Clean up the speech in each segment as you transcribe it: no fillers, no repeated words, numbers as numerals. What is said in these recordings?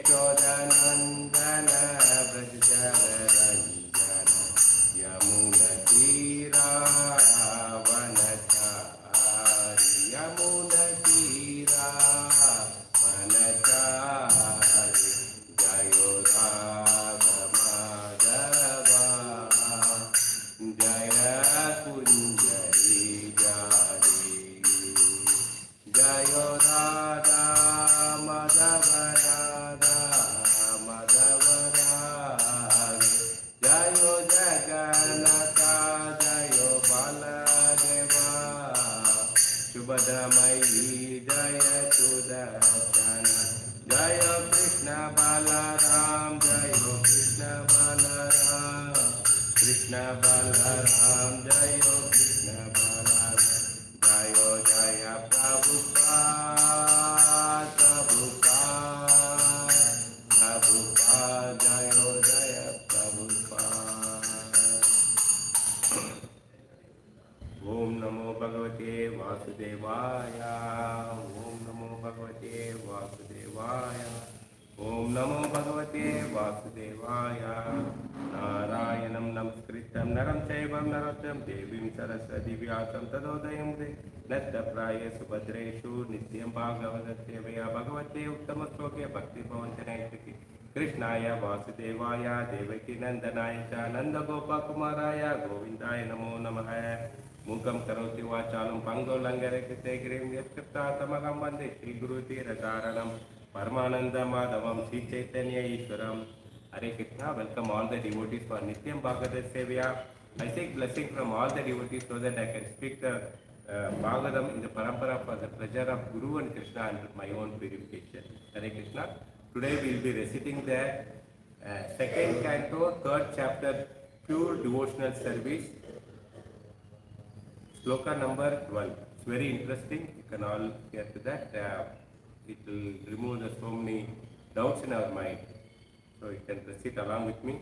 यशोदनन्दन व्रजरञ्जन यमुनतीरावनचारि यमुनतीरावनचारि जयो राघमाधवा जय कुञ्जरी जारी जयो राधा माधव राधा माधव राधे जयो जगन्नाथ जयो बालदेवा शुभदमयी जय सुदर्शन जय कृष्ण बलराम जयो कृष्ण बलराम कृष्ण बलराम जयो कृष्ण बलराम जयो जय प्रभुपाद प्रभुपाद प्रभुपाद जयो जय प्रभुपाद। ओम नमो भगवते वासुदेवाय ओम नमो भगवते वासुदेवाय ओम नमो भगवते वासुदेवाय नारायणं नमस्कृतं नरं चैव नरोत्तमं देवीं सरस्वतीं व्यासं तदोदयं नष्टप्राय सुभद्रेषु नित्यं भागवतस्य सेवया भगवते उत्तमश्लोके भक्तिभवन्तनैतिकी कृष्णाय वासुदेवाय देवकीनन्दनाय च नन्दगोपकुमाराय गोविन्दाय नमो नमः। मूकं करोति वाचालं पङ्गो लङ्घयते गिरिं यत्कृतातमहं वन्दे श्रीगुरुतीरकारणं परमानन्दमाधवं श्रीचैतन्य ईश्वरं। Hare Krishna, welcome all the devotees for Nityam Bhagavad Sevya. I seek blessing from all the devotees so that I can speak the Bhagavatam in the parampara for the pleasure of Guru and Krishna and my own purification. Hare Krishna. Today we will be reciting the second canto, third chapter, pure devotional service, sloka number 12. It's very interesting. You can all get to that. It will remove so many doubts in our mind. So you can recite along with me.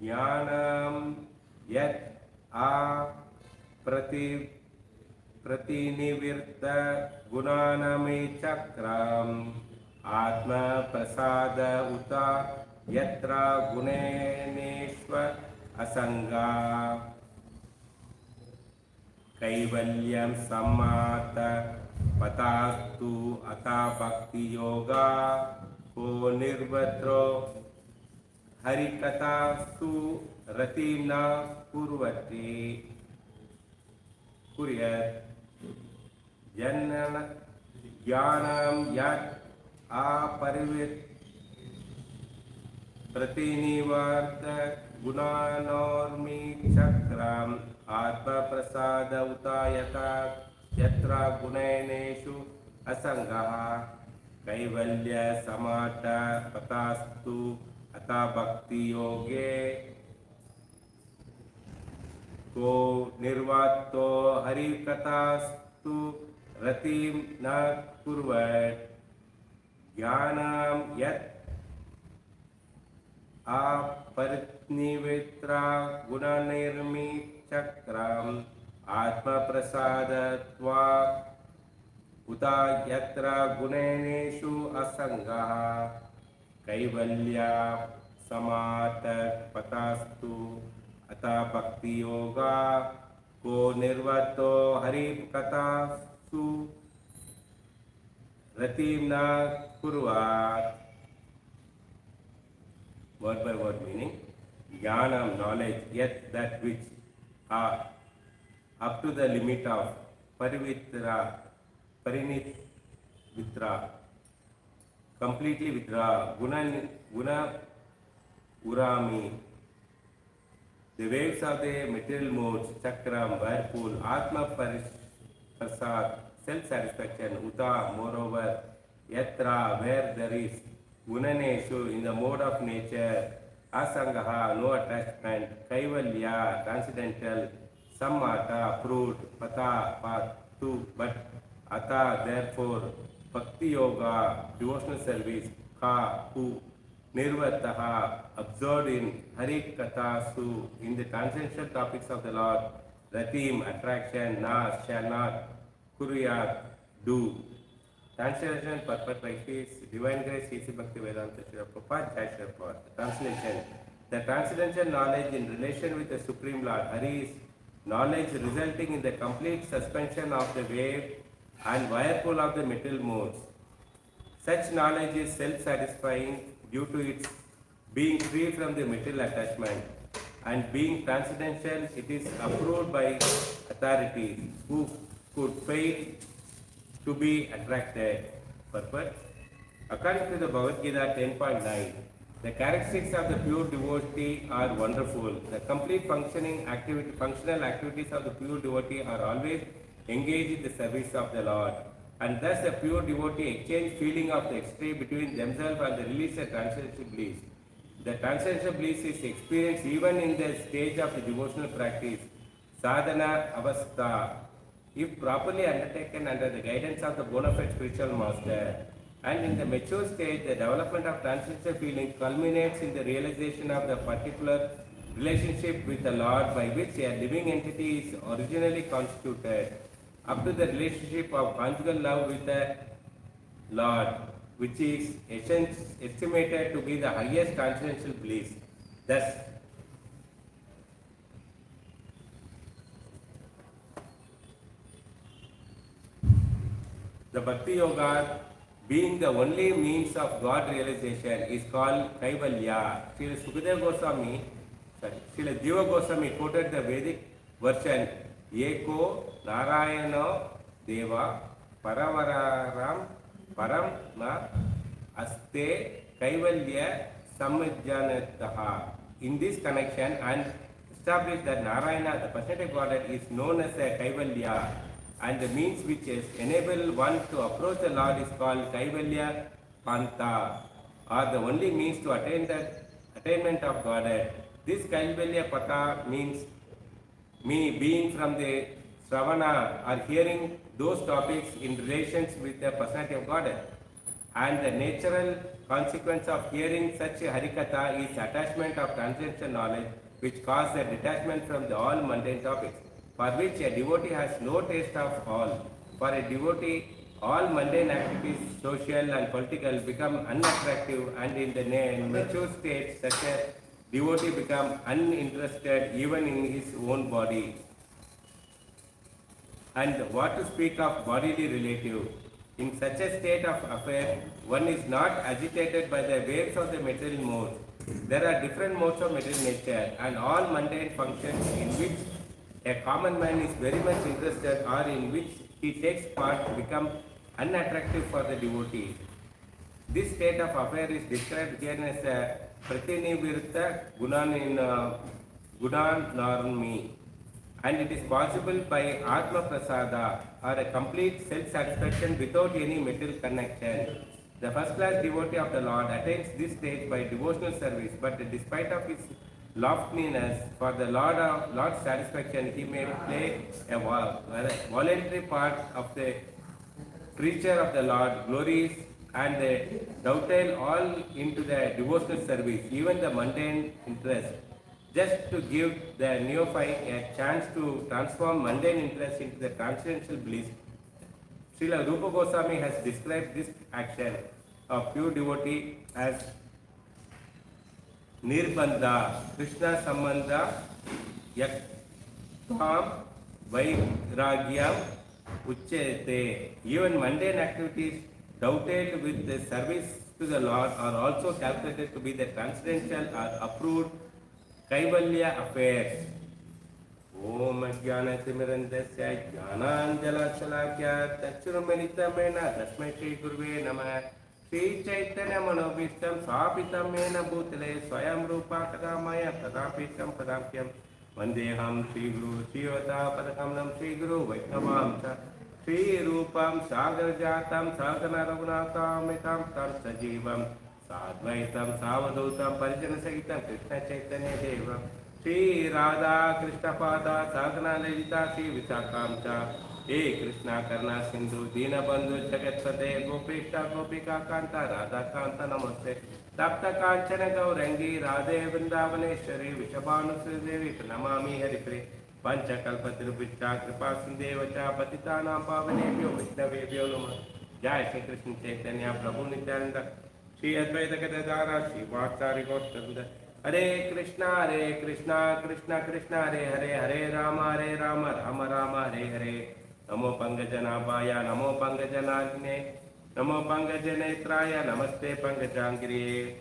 Jnanam yat a pratinivirta gunanami chakram atma prasada uta yatra guneneshva asanga kaivalyam samata patastu ata bhakti yoga ko nirvatro harikatastu ratimna kurvati kuryat jnanam yat aparivit pratinivarta gunanormi chakram atma prasada utayata yatra guneneshu asangaha kaivalya samata patastu ata bhakti yoge ko nirvato harikatastu ratim na kurvat jnanam yat aparitnivitra gunanirmi chakram atma prasadatva uta yatra guneneshu asangaha kaivalya samata patastu ata bhakti yoga ko nirvato harikatastu ratim na kurvat. Word by word meaning. Jnanam, knowledge, yet that which are up to the limit of parivitra, parinit vitra, completely withdraw, guna urami, the waves of the material modes, chakram, whirlpool, atma prasad, self-satisfaction, uta, moreover, yatra, where there is, gunaneshu, in the mode of nature, asangaha, no attachment, kaivalya, transcendental, sammata, approved, pata, path, to, but, ata, therefore, bhakti yoga, devotional service, ka, who, nirvataha, absorbed in harikatasu, in the transcendental topics of the Lord, ratim, attraction, na, shall not, kuryat, do, Translation purport by His Divine Grace C.C. Bhakti Vedanta Srila Prabhupada Jai Srila Prabhupada. Translation. The transcendental knowledge in relation with the Supreme Lord Hari is knowledge resulting in the complete suspension of the wave and whirlpool of the material modes. Such knowledge is self-satisfying due to its being free from the material attachment, and being transcendental, it is approved by authorities who could fail to be attracted. Purport. According to the Bhagavad Gita 10.9, the characteristics of the pure devotee are wonderful. The complete functional activities of the pure devotee are always engaged in the service of the Lord. And thus the pure devotee exchange feeling of the extreme between themselves and the release of transcendental bliss. The transcendental bliss is experienced even in the stage of the devotional practice, sadhana avastha, if properly undertaken under the guidance of the bona fide spiritual master. And in the mature stage, the development of transcendental feeling culminates in the realization of the particular relationship with the Lord by which a living entity is originally constituted, up to the relationship of conjugal love with the Lord, which is estimated to be the highest transcendental bliss. Thus, the Bhakti Yoga, being the only means of God realization, is called Kaivalya. Srila Sukadeva Goswami, Srila Jiva Goswami quoted the Vedic version, Eko Narayano Deva Paravararam Param Na Aste Kaivalya Samajjanataha. In this connection, and established that Narayana, the personality Godhead, is known as a Kaivalya, and the means which is enable one to approach the Lord is called Kaivalya Panta, or the only means to attain the attainment of Godhead. This Kaivalya Pata means me being from the Sravana or hearing those topics in relations with the personality of Godhead. And the natural consequence of hearing such a Harikatha is attachment of transcendental knowledge, which causes a detachment from the all mundane topics, for which a devotee has no taste of all. For a devotee, all mundane activities, social and political, become unattractive, and in the mature state, such a devotee becomes uninterested even in his own body. And what to speak of bodily relative? In such a state of affair, one is not agitated by the waves of the material modes. There are different modes of material nature, and all mundane functions in which a common man is very much interested or in which he takes part become unattractive for the devotee. This state of affair is described here as a pratinivirta gunanarmi, and it is possible by atma prasada, or a complete self-satisfaction without any material connection. The first-class devotee of the Lord attains this stage by devotional service, but despite of his loftiness for the Lord's satisfaction, he may play a voluntary part of the preacher of the Lord glories and dovetail all into the devotional service, even the mundane interest, just to give the neophyte a chance to transform mundane interest into the transcendental bliss. Srila Rupa Goswami has described this action of pure devotee as Nirbandha, Krishna Sambandha, Yaktam, Vairagyam, Uchete. Even mundane activities dovetailed with the service to the Lord are also calculated to be the transcendental or approved Kaivalya affairs. Om Jnanatimirandasya Jnananjalasalakya Tachurumenitamena Tasmai Shri Guruve Namah Shri Chaitanya Manobhishtam Swapitam Mena Bhutale Swayam Rupa Kadamaya Tadapitam Padamkyam Vandeham Shri Guru Shivata Padakamlam Shri Guru Vaishnavam Shri Rupam Sagarjatam Sadhana Raghunathamitam Tam Sajivam Sadvaitam Savadutam Parijana Sagitam Krishna Chaitanya Devam Shri Radha Krishna Pada Sadhana Lalita Shri Visakamcha He Krishna Karna Sindhu Dina Bandhu Jagatpate Gopishta Gopika Kanta Radha Kanta Namaste Tapta Kanchana Gaurangi Radhe Vrindavaneshwari Vishabhanu Sridevi Pranamami Haripre Panchakalpatirupicca Kripa Sindevacha Patitanam Pavanebhyo Vaishnavebhyo Namah Jai Shri Krishna Chaitanya Prabhu Nityananda Shri Advaita Gadadara Shri Vasari Gautanga Hare Krishna Krishna Krishna Hare Hare Hare Rama Rama Rama Hare Hare Namo Pangajanabhaya Namo Pangajanagне Namo Pangajanetraya Namaste Pangajangiri.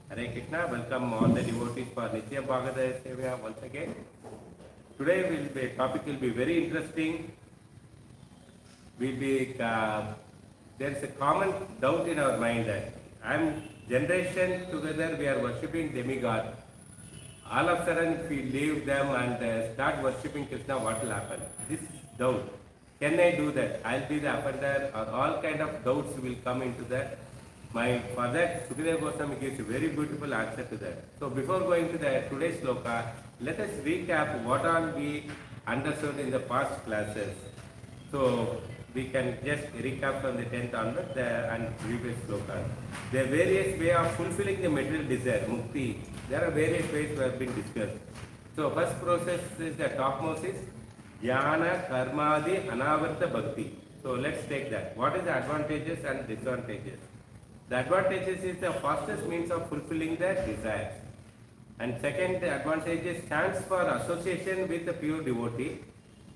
Hare Krishna. Welcome all the devotees for Nitya Bhagavata Sevya once again. Today topic will be very interesting. There is a common doubt in our mind that generation together we are worshipping demigod. All of a sudden if we leave them and start worshipping Krishna, what will happen? This doubt. Can I do that? I'll be the offender, or all kind of doubts will come into that mind. For that, Sukadeva Goswami gives a very beautiful answer to that. So before going to the today's sloka, let us recap what all we understood in the past classes. So we can just recap from the 10th onwards and previous slokas. There are various ways of fulfilling the material desire, mukti. There are various ways that have been discussed. So first process is the topmost is Jnana, Karmadi, Anavarta Bhakti. So let's take that. What is the advantages and disadvantages? The advantages is the fastest means of fulfilling the desires. And second, the advantages stands for association with the pure devotee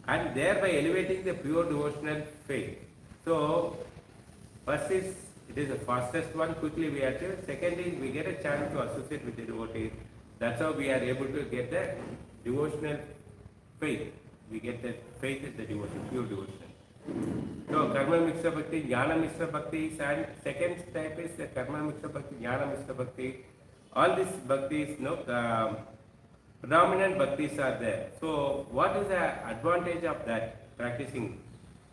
and thereby elevating the pure devotional faith. So first is, it is the fastest one, quickly we achieve. Second is, we get a chance to associate with the devotee. That's how we are able to get the devotional faith. We get the faith in the devotion, pure devotion. So Karma Mixta Bhakti, Jnana Mixta Bhakti, and second type is the Karma Mixta Bhakti, Jnana Mixta Bhakti. All these bhaktis, predominant bhaktis are there. So what is the advantage of that practicing?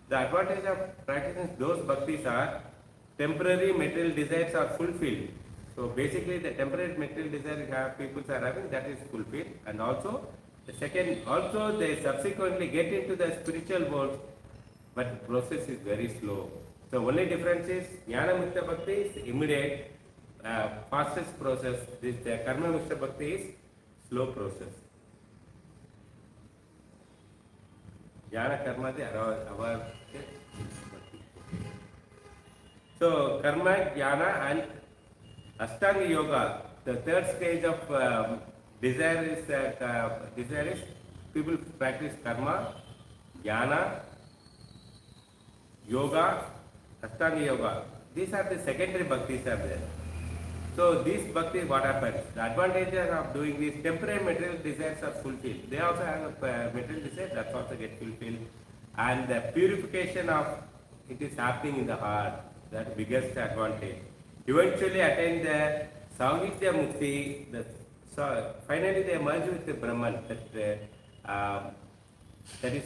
The advantage of practicing those bhaktis are temporary material desires are fulfilled. So basically the temporary material desire people are having, that is fulfilled. And also the second, also they subsequently get into the spiritual world, but the process is very slow. So only difference is Jnana Mukta Bhakti is immediate, fastest process. This Karma Mukta Bhakti is slow process. Jnana Karma the our so Karma, Jnana and Ashtanga Yoga. The third stage of desire is people practice Karma, Jnana, Yoga, Ashtanga Yoga. These are the secondary bhaktis are there. So these bhaktis, what happens? The advantages of doing these temporary material desires are fulfilled. They also have a material desire that also get fulfilled. And the purification of it is happening in the heart. That's the biggest advantage. Eventually attain the Saudhya Mukti. So finally they merge with the Brahman. That is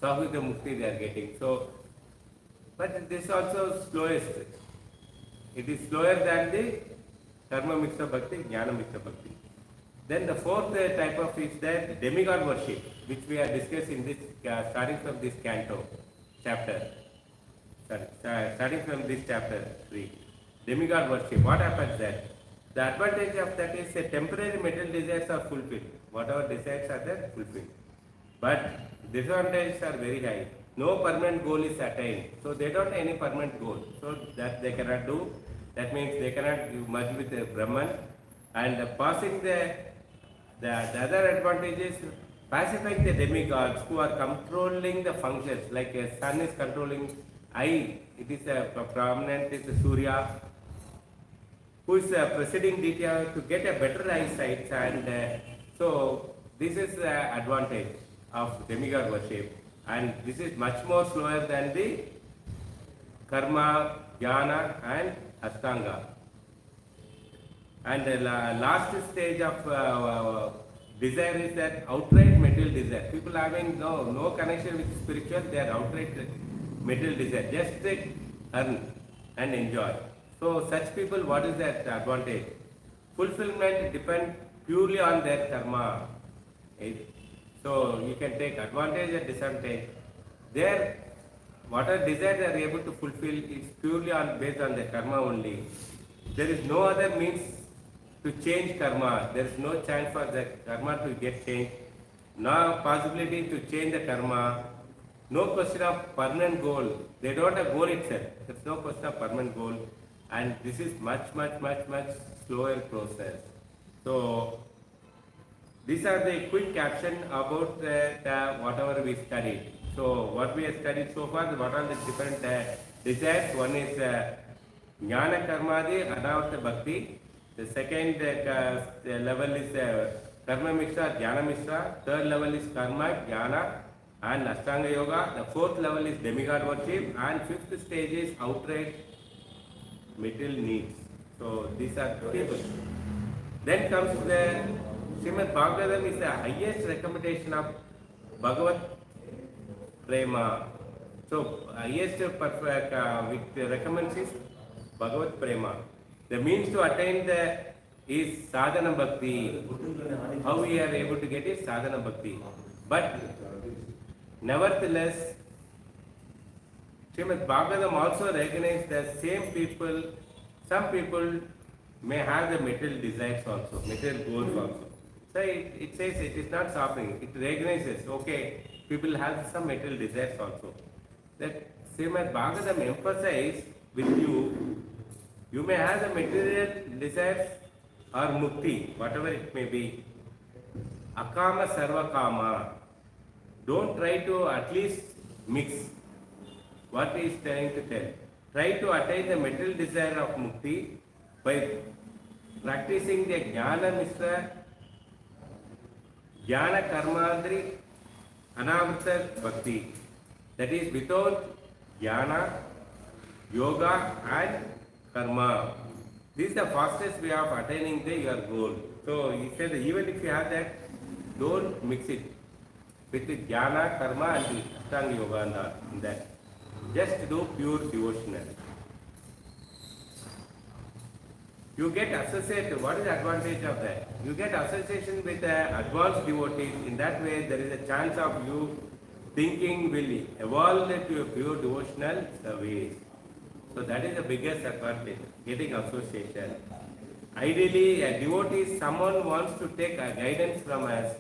Saudhya Mukti they are getting. So, but this also slowest. It is slower than the Karma Mixta Bhakti, Jnana Mixta Bhakti. Then the fourth type of is that demigod worship, which we are discussing this starting from this canto chapter. Starting from this chapter 3. Demigod worship. What happens there? The advantage of that is the temporary material desires are fulfilled. Whatever desires are there, fulfilled. But disadvantages are very high. No permanent goal is attained. So they don't have any permanent goal. So that they cannot do. That means they cannot merge with the Brahman. And passing the other advantage is pacifying the demigods who are controlling the functions. Like a sun is controlling eye. It is a prominent is the Surya, who is preceding Ditya to get a better eyesight. And so this is the advantage of demigod worship. And this is much more slower than the Karma, Jnana and Ashtanga. And the last stage of desire is that outright material desire. People having no connection with spiritual, they are outright material desire. Just earn and enjoy. So such people, what is that advantage? Fulfillment depends purely on their karma. So you can take advantage and disadvantage. There, whatever desire they are able to fulfill is purely based on their karma only. There is no other means to change karma. There is no chance for the karma to get changed. No possibility to change the karma. no question of permanent goal. They don't have goal itself. There's no question of permanent goal. And this is much slower process. So these are the quick caption about whatever we studied. So what we have studied so far, what are the different desires? One is Jnana Karmadi, Anavata Bhakti. The second level is Karma Mishra, Jnana Mishra. Third level is Karma, Jnana and Ashtanga Yoga. The fourth level is demigod worship. And fifth stage is outright material needs. So these are people. Then comes the Srimad Bhagavatam is the highest recommendation of Bhagavad Prema. So highest which recommends is Bhagavad Prema. The means to attain the is sadhana bhakti. How we are able to get it? Sadhana bhakti. But nevertheless, Srimad Bhagavatam also recognizes that same people, some people may have the material desires also, material goals also. So it says it is not stopping. It recognizes, okay, people have some material desires also. That Srimad Bhagavatam emphasizes with you, you may have the material desires or mukti, whatever it may be. Akama sarva kama. Don't try to at least mix what he is trying to tell. Try to attain the material desire of mukti by practicing the Jnana Mishra, Jnana Karmadri, Anavata Bhakti. That is without Jnana, Yoga and Karma. This is the fastest way of attaining your goal. So he said even if you have that, don't mix it with the Jnana, Karma and the Ashtanga Yoga in that. Just do pure devotional. You get associated. What is the advantage of that? You get association with advanced devotees. In that way, there is a chance of you thinking will evolve to a pure devotional service. So that is the biggest advantage, getting association. Ideally, a devotee, someone wants to take a guidance from us.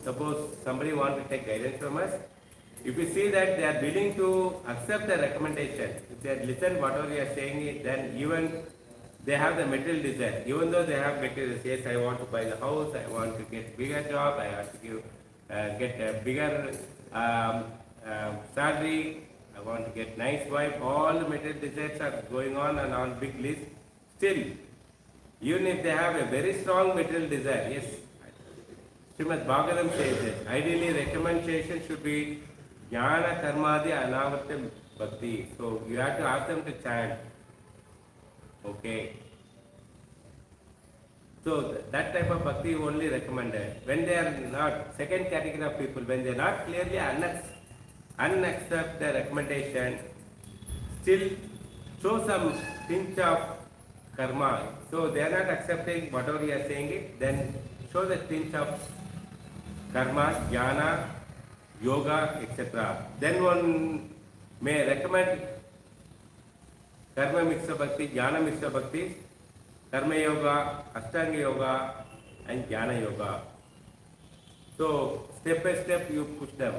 Suppose somebody wants to take guidance from us. If you see that they are willing to accept the recommendation, if they listen whatever we are saying, then even they have the material desire. Even though they have material desire, yes, I want to buy the house, I want to get bigger job, I want to get a bigger salary, I want to get nice wife, all the material desires are going on and on big list. Still, even if they have a very strong material desire, yes, Srimad Bhagavatam says that ideally recommendation should be Jnana Karmadi Anavata Bhakti. So you have to ask them to chant. Okay. So that type of bhakti is only recommended. When they are not, second category of people, when they are not clearly unaccept the recommendation, still show some pinch of karma. So they are not accepting whatever you are saying it, then show the pinch of karma, jnana, yoga, etc. Then one may recommend Karma Mixta Bhakti, Jnana Mixta Bhakti, Karma Yoga, Ashtanga Yoga and Jnana Yoga. So step by step you push them.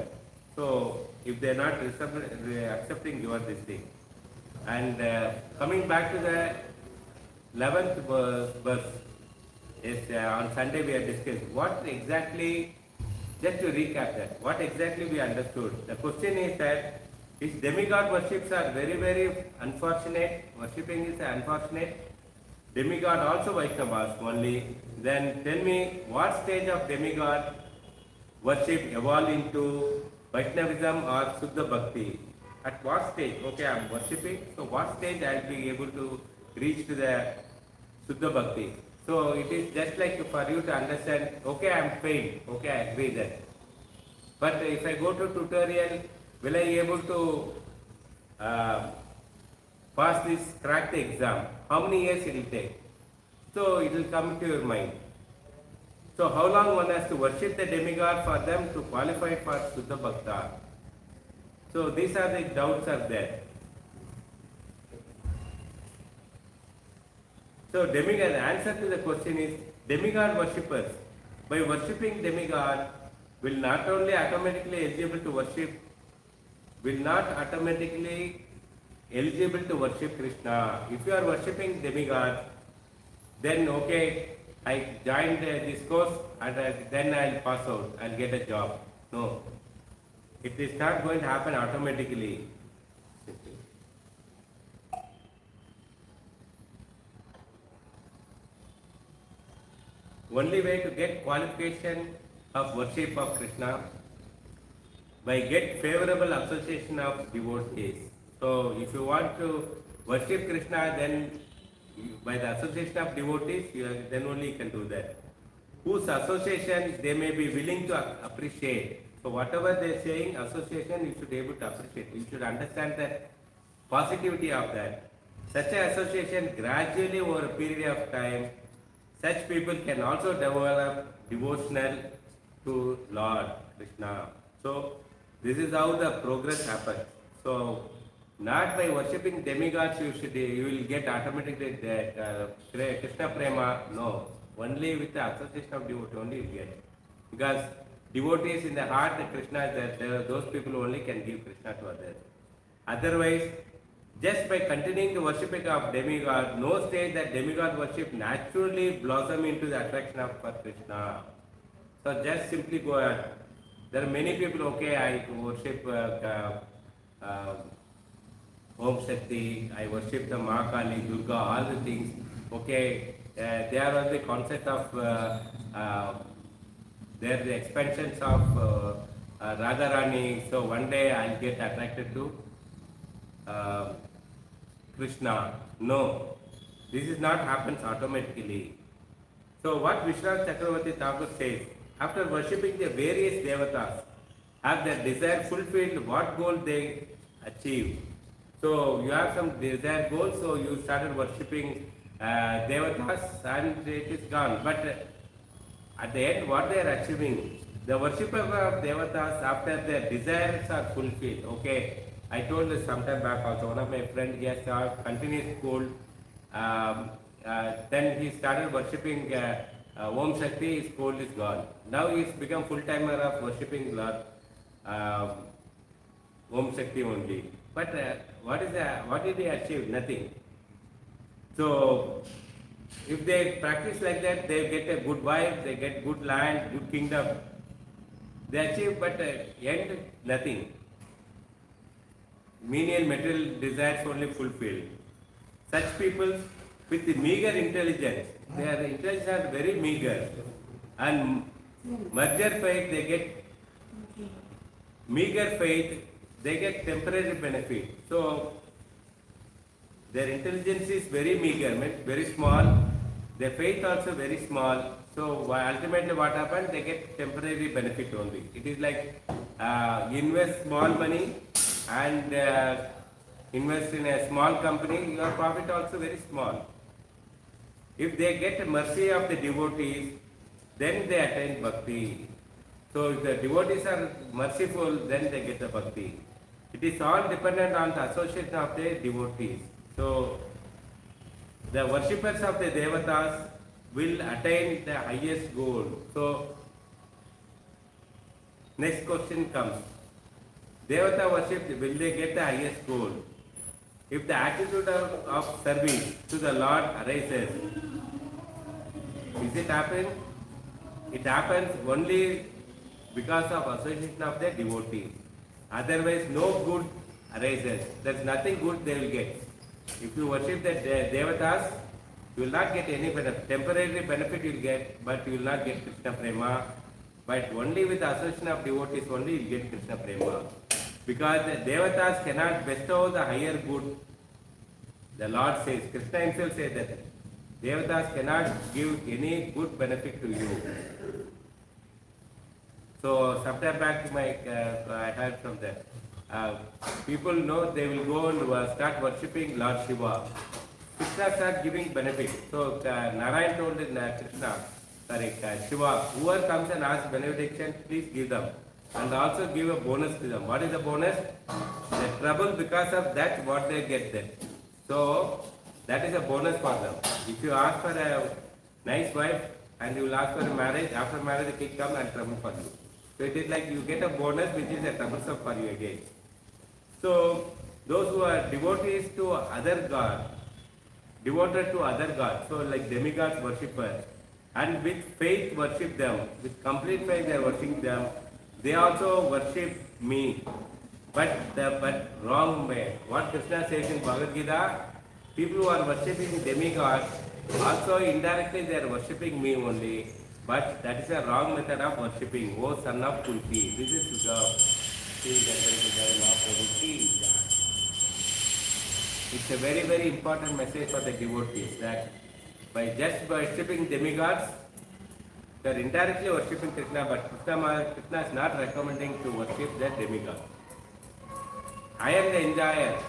So if they are not accepting your this thing. And coming back to the 11th verse, is on Sunday we have discussed what exactly, just to recap that, what exactly we understood. The question is that these demigod worships are very unfortunate. Worshipping is unfortunate. Demigod also Vaishnavas only. Then tell me what stage of demigod worship evolved into Vaishnavism or Suddha Bhakti? At what stage? Okay, I am worshipping. So what stage I will be able to reach to the Suddha Bhakti? So it is just like for you to understand, okay, I am failed. Okay, I agree that. But if I go to tutorial, will I be able to pass this, crack the exam? How many years it will take? So it will come to your mind. So how long one has to worship the demigod for them to qualify for Suddha Bhakta? So these are the doubts are there. So demigod, the answer to the question is demigod worshippers. By worshipping demigod will not only automatically eligible to worship will not automatically eligible to worship Krishna. If you are worshipping demigod, then okay, I joined this course and then I'll pass out, I'll get a job. No, it is not going to happen automatically. Only way to get qualification of worship of Krishna by get favorable association of devotees. So if you want to worship Krishna, then by the association of devotees, then only you can do that. Whose association they may be willing to appreciate. So whatever they are saying, association, you should be able to appreciate. You should understand the positivity of that. Such an association gradually over a period of time, such people can also develop devotional to Lord Krishna. So this is how the progress happens. So not by worshipping demigods you will get automatically Krishna prema. No, only with the association of devotee only you get. Because devotees in the heart, Krishna, those people only can give Krishna to others. Otherwise, just by continuing the worshipping of demigod, no stage that demigod worship naturally blossom into the attraction of Krishna. So just simply go ahead. There are many people, okay, I worship Om Shakti, I worship the Ma Kali, Durga, all the things. Okay, they are on the concept of they are the expansions of Radharani. So one day I'll get attracted to Krishna. No, this is not happens automatically. So what Vishwanath Chakravarti Thakur says, after worshipping the various devatas, have their desire fulfilled, what goal they achieve. So you have some desired goals, so you started worshipping devatas and it is gone. But at the end, what they are achieving, the worshipper of devatas, after their desires are fulfilled. Okay, I told this sometime back also, one of my friends, he has continuous school. Then he started worshipping Om Shakti, his cold is gone. Now he has become full-timer of worshipping Lord Om Shakti only. But what did they achieve? Nothing. So if they practice like that, they get a good wife, they get good land, good kingdom. They achieve, but end nothing. Menial material desires only fulfilled. Such people with the meager intelligence, their intelligence are very meager, and merger faith they get meager faith, they get temporary benefit. So their intelligence is very meager, means very small. Their faith also very small. So ultimately what happens? They get temporary benefit only. It is like invest small money and invest in a small company, your profit also very small. If they get mercy of the devotees, then they attain bhakti. So if the devotees are merciful, then they get the bhakti. It is all dependent on the association of the devotees. So the worshippers of the devatas will attain the highest goal. So next question comes. Devata worship, will they get the highest goal? If the attitude of service to the Lord arises, is it happen? It happens only because of association of the devotees. Otherwise, no good arises. There is nothing good they will get. If you worship the devatas, you will not get any benefit. Temporary benefit you will get, but you will not get Krishna prema. But only with the association of devotees only you will get Krishna prema. Because the devatas cannot bestow the higher good. The Lord says, Krishna himself says that devatas cannot give any good benefit to you. So sometime back I heard from that. People know they will go and start worshipping Lord Shiva. Krishna start giving benefit. So Narayan told Krishna, Shiva, whoever comes and asks benediction, please give them. And also give a bonus to them. What is the bonus? The trouble because of that, what they get there. So that is a bonus for them. If you ask for a nice wife and you will ask for a marriage, after marriage the kid comes and trouble for you. So it is like you get a bonus which is a troublesome for you again. So those who are devotees to other god, devoted to other gods, so like demigods worshippers, and with faith worship them, with complete faith they are worshiping them, they also worship me, but wrong way. What Krishna says in Bhagavad Gita, people who are worshipping demigods, also indirectly they are worshipping me only, but that is a wrong method of worshipping. O son of Kunti, this is it's a very, very important message for the devotees that by just worshipping demigods, they are indirectly worshipping Krishna, but Krishna is not recommending to worship the demigod. I am the enjoyer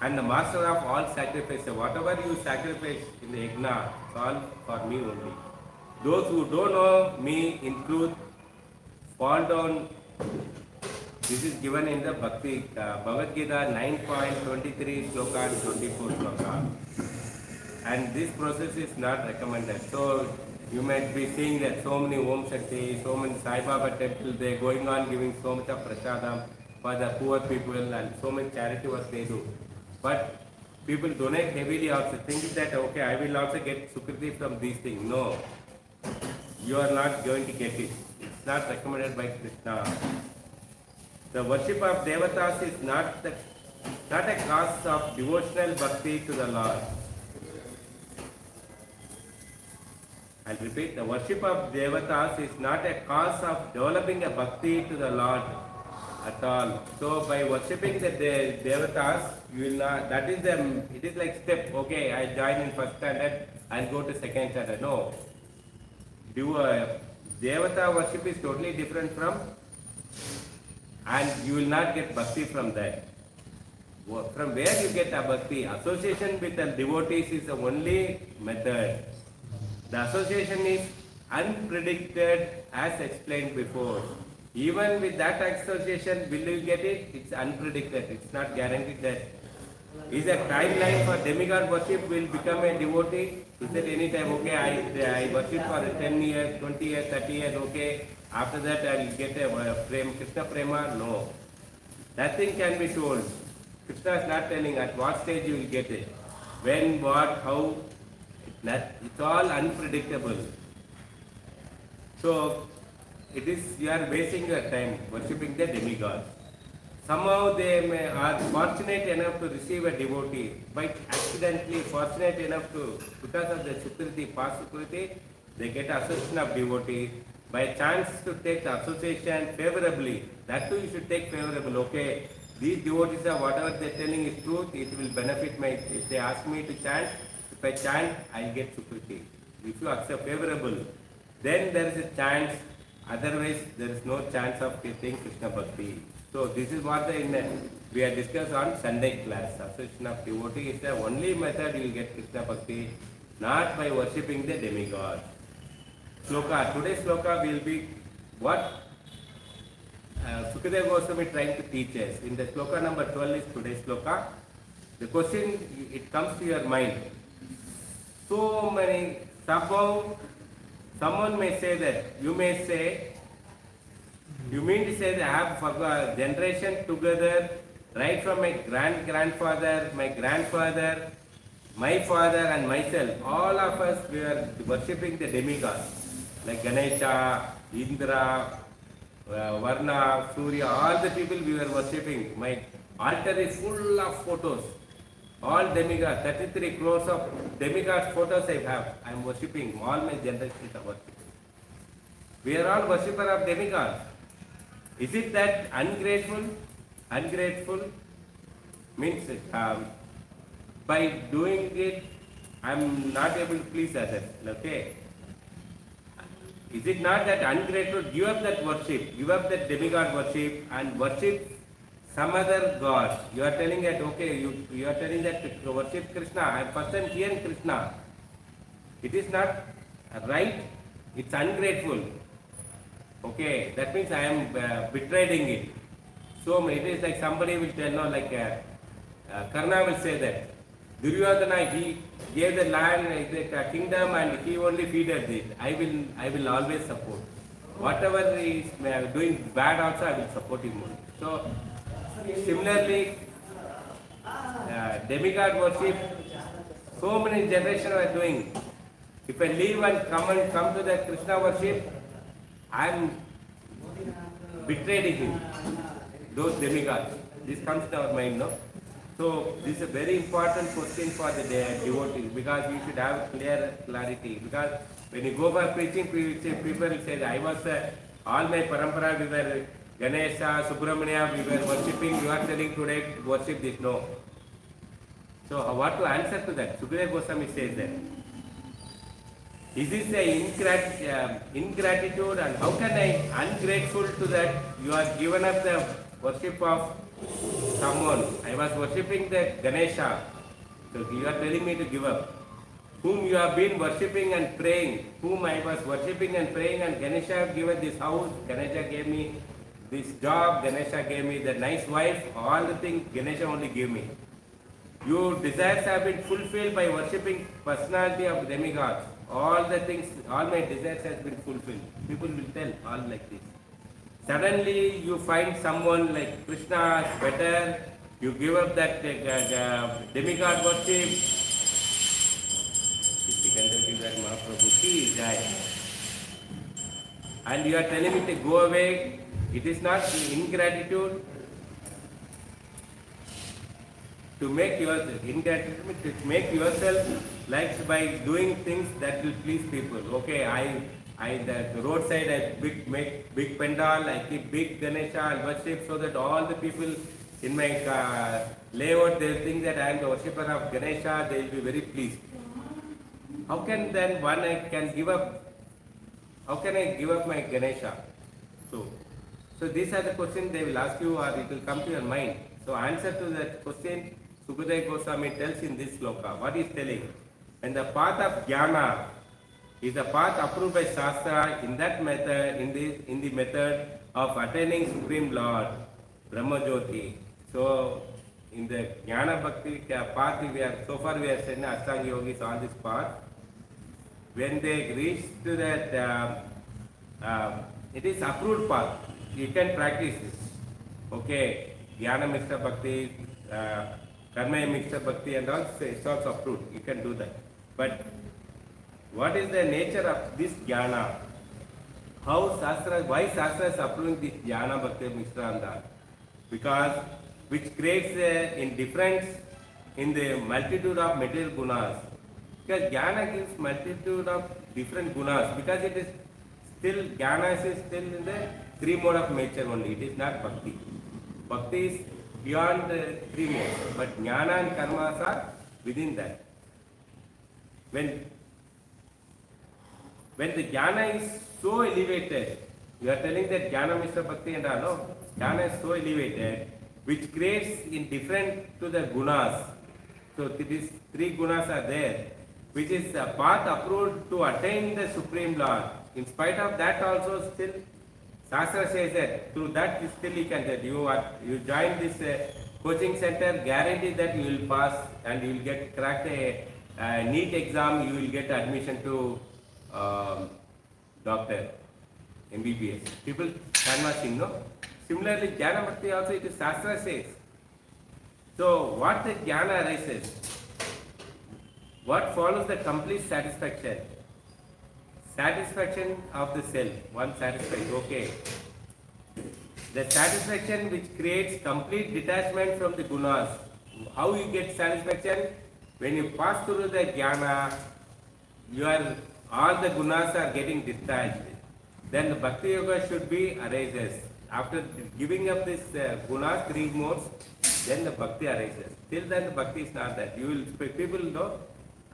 and the master of all sacrifices. Whatever you sacrifice in the yajna, it's all for me only. Those who don't know me in truth fall down. This is given in the Bhakti Bhagavad Gita 9.23 sloka and 24 sloka. And this process is not recommended. So you might be seeing that so many Om Shakti, so many Sai Baba temples, they are going on giving so much of prasadam for the poor people and so much charity work they do. But people donate heavily also, thinking that okay, I will also get Sukriti from these things. No, you are not going to get it. It's not recommended by Krishna. The worship of devatas is not a cause of devotional bhakti to the Lord. I'll repeat, the worship of devatas is not a cause of developing a bhakti to the Lord at all. So by worshipping the devatas, you will not, that is it is like step, okay, I join in first standard, I'll go to second standard. No. Devata worship is totally different from, and you will not get bhakti from that. From where you get a bhakti? Association with the devotees is the only method. The association is unpredicted as explained before. Even with that association, will you get it? It's unpredicted. It's not guaranteed that. Is a timeline for demigod worship will become a devotee? Is it any time, okay, I worship for 10 years, 20 years, 30 years, okay, after that I will get a Krishna Prema? No. Nothing can be told. Krishna is not telling at what stage you will get it. When, what, how, it's all unpredictable. So, it is, you are wasting your time worshipping the demigod. Somehow they are fortunate enough to receive a devotee, but accidentally fortunate enough to, because of the Sukriti, past Sukriti, they get association of devotee. By chance to take the association favorably, that too you should take favorable. Okay, these devotees are whatever they are telling is truth, it will benefit my, if they ask me to chant, if I chant, I will get Sukriti. If you accept favorable, then there is a chance, otherwise there is no chance of getting Krishna Bhakti. So this is what we have discussed on Sunday class. Association of devotee is the only method you will get Krishna Bhakti, not by worshipping the demigod. Sloka. Today's sloka will be what Sukadeva Goswami trying to teach us. In the sloka number 12 is today's sloka. The question, it comes to your mind. So many, someone may say that, you may say, you mean to say that I have for a generation together, right from my grandfather, my grandfather, my father and myself, all of us, we are worshipping the demigods, like Ganesha, Indra, Varna, Surya, all the people we were worshipping. My altar is full of photos, all demigods, 33 crores of demigods photos I have. I am worshipping, all my generations are worshipping. We are all worshipper of demigods. Is it that ungrateful? Ungrateful means by doing it, I am not able to please others. Okay? Is it not that ungrateful? Give up that worship, give up that demigod worship and worship some other god. You are telling that, okay, you are telling that to worship Krishna. I am first time hearing Krishna. It is not right, it's ungrateful. Okay, that means I am betraying it. So it is like somebody will tell, no, like Karna will say that Duryodhana, he gave the land, the kingdom, and he only feeded it. I will always support. Whatever he is doing bad also, I will support him only. So similarly, demigod worship, so many generations are doing. If I leave and come to the Krishna worship, I am betrayed him, those demigods. This comes to our mind, no? So this is a very important question for the devotees, because we should have clarity. Because when you go for preaching, people will say, I was all my parampara, we were Ganesha, Subramania, we were worshipping, you are telling today worship this. No. So what to answer to that? Sukadeva Goswami says that. Is this ingratitude, and how can I ungrateful to that? You are given up the worship of someone. I was worshipping the Ganesha. So you are telling me to give up. Whom you have been worshipping and praying, whom I was worshipping and praying, and Ganesha given this house, Ganesha gave me this job, Ganesha gave me the nice wife, all the things Ganesha only gave me. Your desires have been fulfilled by worshipping personality of demigods. All the things, all my desires has been fulfilled. People will tell all like this. Suddenly you find someone like Krishna is better, you give up that demigod worship. And you are telling me to go away. It is not ingratitude. To make yourself like by doing things that will please people. Okay, the roadside I make big pandal, I keep big Ganesha, I worship so that all the people in my layout, they will think that I am the worshipper of Ganesha, they will be very pleased. How can then one I can give up? How can I give up my Ganesha? So these are the questions they will ask you, or it will come to your mind. So answer to that question, Sukadeva Goswami tells in this sloka. What he is telling? When the path of jnana is the path approved by Shastra, in that method, in the method of attaining Supreme Lord, Brahma Jyoti. So in the jnana bhakti path, we are saying Ashtanga yogis on this path. When they reach to that, it is approved path. You can practice this. Okay, jnana mixta bhakti, karma mixta bhakti, and all it's also approved. You can do that. But what is the nature of this jnana? How Shastra, why Shastra is approving this jnana bhakti mixta and all? Because which creates in difference in the multitude of material gunas. Because jnana gives multitude of different gunas. Because it is still, jnana is still in the three mode of nature only. It is not bhakti. Bhakti is beyond the three modes. But jnana and karmas are within that. When the jnana is so elevated, you are telling that jnana Mr. Bhakti and all, no? Jnana is so elevated, which creates in different to the gunas. So these three gunas are there, which is a path approved to attain the Supreme Lord. In spite of that also still, Shastra says that through that still you can that you join this coaching center, guarantee that you will pass and you will get crack a NEET exam, you will get admission to doctor, MBBS. People canvassing, no? Similarly, Jnana Bhakti also it is Shastra says. So what the Jnana arises? What follows the complete satisfaction? Satisfaction of the self. One satisfied. Okay. The satisfaction which creates complete detachment from the gunas. How you get satisfaction? When you pass through the jnana, all the gunas are getting detached. Then the bhakti yoga should be arises. After giving up this gunas, three modes, then the bhakti arises. Till then the bhakti is not that. People know,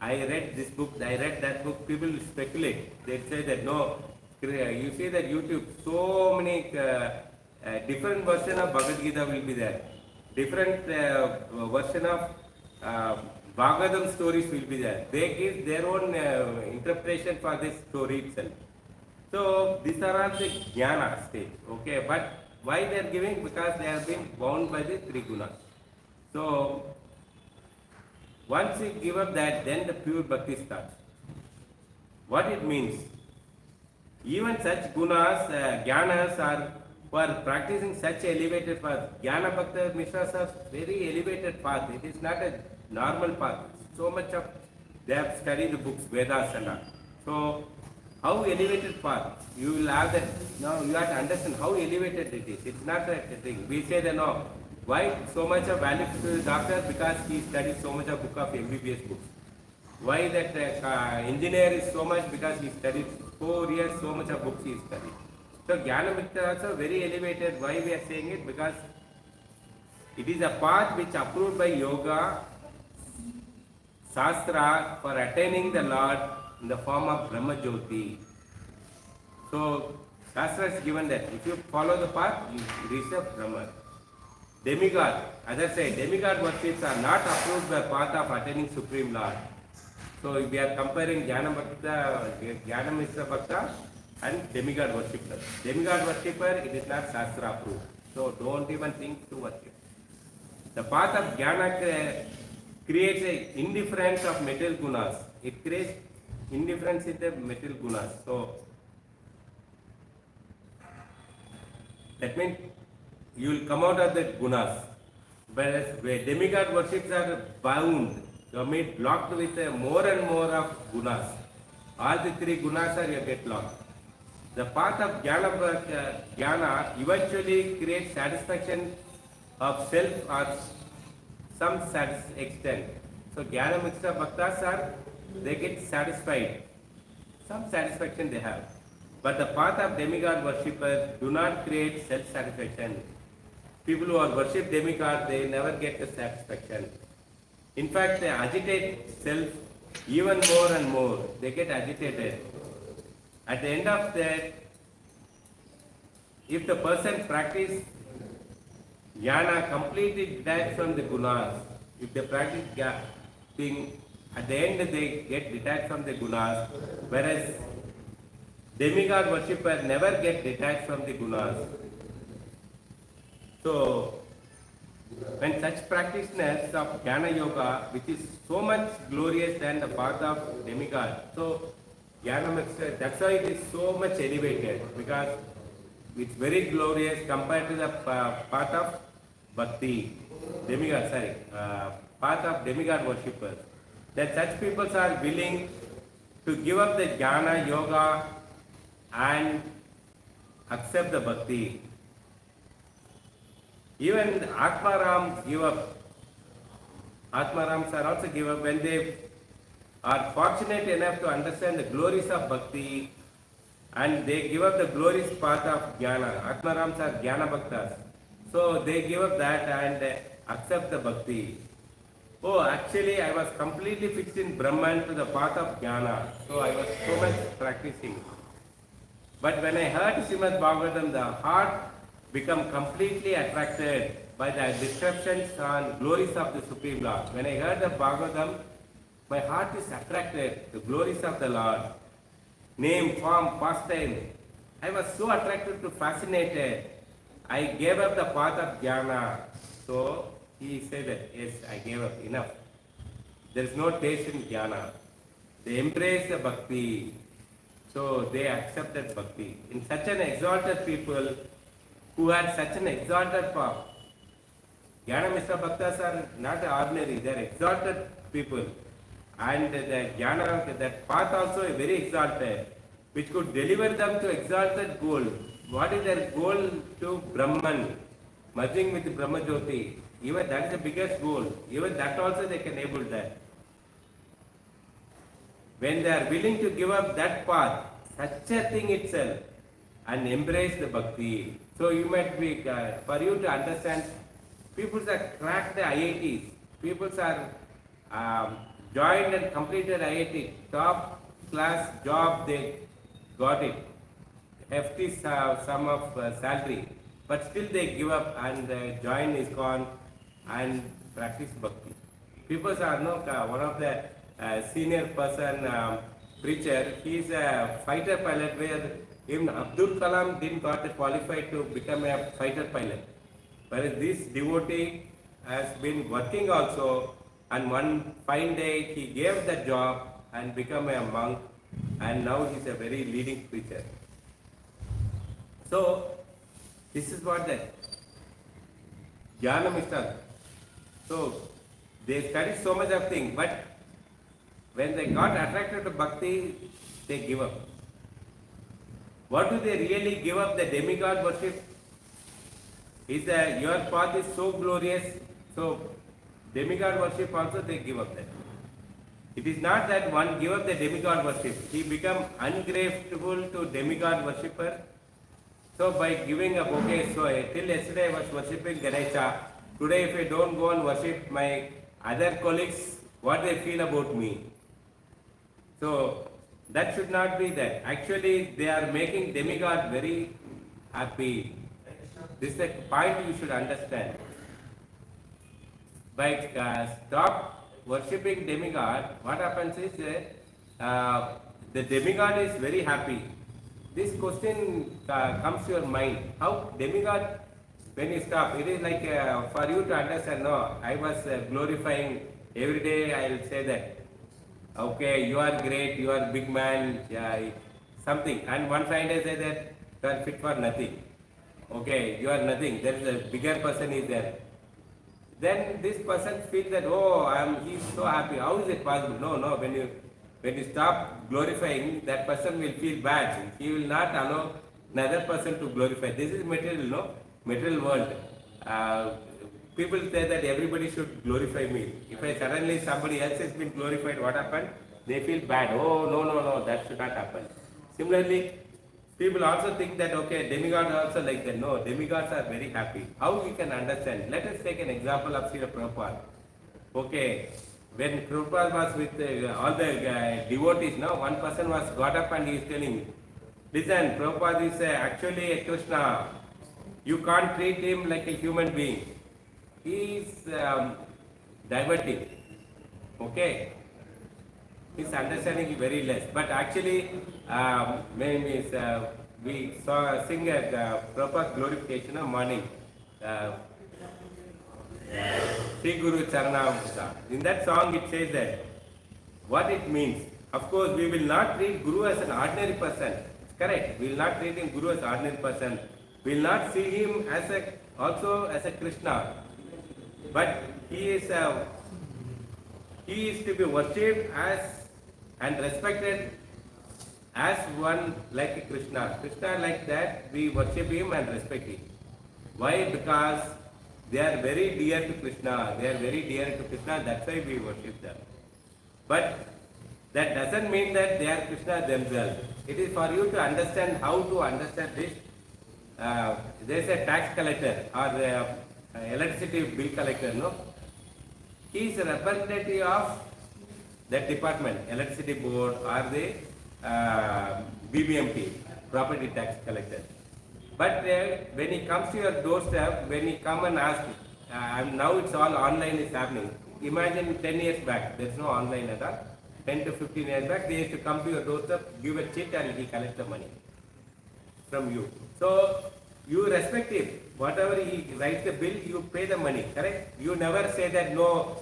I read this book, I read that book, people speculate. They say that no, you see that YouTube, so many different version of Bhagavad Gita will be there. Different version of Bhagavatam stories will be there. They give their own interpretation for this story itself. So these are all the jnana stage. Okay, but why they are giving? Because they have been bound by the three gunas. So once you give up that, then the pure bhakti starts. What it means? Even such gunas, jnanas are for practicing such elevated path. Jnana Bhakta Mishras are very elevated path. It is not a normal path. So much of they have studied the books, Vedas and all. So how elevated path? You will have that. Now you have to understand how elevated it is. It's not a thing. We say that no. Why so much of value to the doctor? Because he studies so much of book of MBBS books. Why that engineer is so much? Because he studied 4 years, so much of books he studied. So Jnana Mitra also very elevated. Why we are saying it? Because it is a path which approved by yoga, Shastra for attaining the Lord in the form of Brahma Jyoti. So Shastra has given that. If you follow the path, you reach the Brahman. Demigod, others say, demigod worships are not approved by path of attaining Supreme Lord. So if we are comparing Jnana Bhakta, Jnana Mishra Bhakta and demigod worshipper. Demigod worshipper, it is not Shastra approved. So don't even think to worship. The path of Jnana creates a indifference of material gunas. It creates indifference in the material gunas. So that means you will come out of the gunas. Whereas where demigod worships are bound, you are made locked with more and more of gunas. All the 3 gunas are you get locked. The path of jnana eventually creates satisfaction of self or some extent. So Jnana Mishra Bhaktas are, they get satisfied. Some satisfaction they have. But the path of demigod worshippers do not create self-satisfaction. People who are worship demigod, they never get the satisfaction. In fact, they agitate self even more and more. They get agitated. At the end of that, if the person practice jnana completely detached from the gunas, if they practice thing, at the end they get detached from the gunas, whereas demigod worshipper never get detached from the gunas. So, when such practitioners of jnana yoga, which is so much glorious than the path of demigod, so jnana mixture, that's why it is so much elevated, because it's very glorious compared to the path of bhakti, demigod, path of demigod worshippers. That such people are willing to give up the jnana yoga and accept the bhakti. Even Atmarams give up. Atmarams are also give up when they are fortunate enough to understand the glories of bhakti, and they give up the glorious path of jnana. Atmarams are jnana bhaktas. So they give up that and accept the bhakti. Oh, actually I was completely fixed in Brahman to the path of jnana. So I was so much practicing. But when I heard Srimad Bhagavatam, the heart become completely attracted by the descriptions on glories of the Supreme Lord. When I heard the Bhagavatam, my heart is attracted to the glories of the Lord. Name, form, pastime. I was so attracted to fascinated. I gave up the path of jnana. So he said that, yes, I gave up, enough. There is no taste in jnana. They embraced the bhakti. So they accepted bhakti. In such an exalted people who had such an exalted path, Jnana Mishra Bhaktas are not ordinary, they are exalted people. And the Jnana, that path also is very exalted, which could deliver them to exalted goal. What is their goal? To Brahman, merging with Brahma Jyoti. Even that is the biggest goal. Even that also they can able that. When they are willing to give up that path, such a thing itself, and embrace the bhakti. So you might be, for you to understand, people are cracked the IITs. People are joined and completed IIT, top class job, they got it. Hefty sum of salary, but still they give up and join ISKCON and practice bhakti. People are one of the senior person preacher, he is a fighter pilot where even Abdul Kalam didn't got qualified to become a fighter pilot. Whereas this devotee has been working also, and one fine day he gave the job and become a monk, and now he is a very leading preacher. So This is what that Jnanam is done. So they study so much of things, but when they got attracted to bhakti, they give up. What do they really give up? The demigod worship? Is that your path is so glorious, so demigod worship also they give up that. It is not that one give up the demigod worship. He become ungrateful to demigod worshipper. So by giving up, okay, so till yesterday I was worshipping Ganesha. Today if I don't go and worship my other colleagues, what they feel about me? So that should not be that. Actually they are making demigod very happy. This is the point you should understand. By stop worshipping demigod, what happens is the demigod is very happy. This question comes to your mind. How demigod, when you stop, it is like for you to understand, no, I was glorifying, every day I will say that, okay, you are great, you are big man, yeah, something. And one fine day say that you are fit for nothing. Okay, you are nothing, there is a bigger person is there. Then this person feels that, oh, he is so happy. How is it possible? No, when you stop glorifying, that person will feel bad. He will not allow another person to glorify. This is material, no? Material world. People say that everybody should glorify me. If I suddenly somebody else has been glorified, what happened? They feel bad. Oh, no, that should not happen. Similarly, people also think that, okay, demigods are also like that. No, demigods are very happy. How we can understand? Let us take an example of Srila Prabhupada. Okay, when Prabhupada was with all the devotees, now one person was got up and he is telling, listen, Prabhupada is actually a Krishna. You can't treat him like a human being. He is diverting. Okay. His understanding is very less. But actually, we saw sing at Prabhupada's glorification of morning. Sri Guru Charanamrita. In that song it says that what it means. Of course, we will not treat Guru as an ordinary person. Correct. We will not treat him Guru as an ordinary person. We will not see him also as a Krishna. But he is to be worshipped as and respected as one like a Krishna. Krishna like that, we worship him and respect him. Why? Because they are very dear to Krishna. They are very dear to Krishna, that's why we worship them. But that doesn't mean that they are Krishna themselves. It is for you to understand how to understand this. There is a tax collector or electricity bill collector, no? He is a representative of that department, electricity board or the BBMT, property tax collector. But when he comes to your doorstep, when he come and ask, now it's all online is happening. Imagine 10 years back, there's no online at all. 10 to 15 years back, they used to come to your doorstep, give a chit and he collect the money from you. So you respect him. Whatever he writes the bill, you pay the money, correct? You never say that no,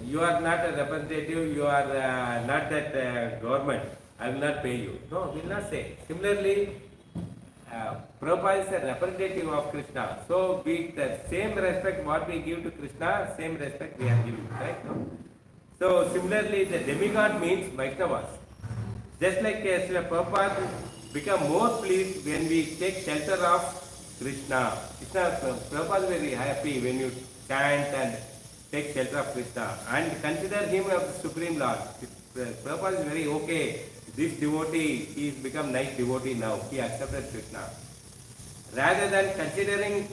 you are not a representative, you are not that government, I will not pay you. No, we will not say. Similarly, Prabhupada is a representative of Krishna. So the same respect what we give to Krishna, same respect we are giving, right? No? So similarly, the demigod means Vaishnavas. Just like Srila Prabhupada become more pleased when we take shelter of Krishna. Prabhupada is very happy when you chant and take shelter of Krishna and consider him as the Supreme Lord. Prabhupada is very okay. This devotee, he has become nice devotee now. He accepted Krishna. Rather than considering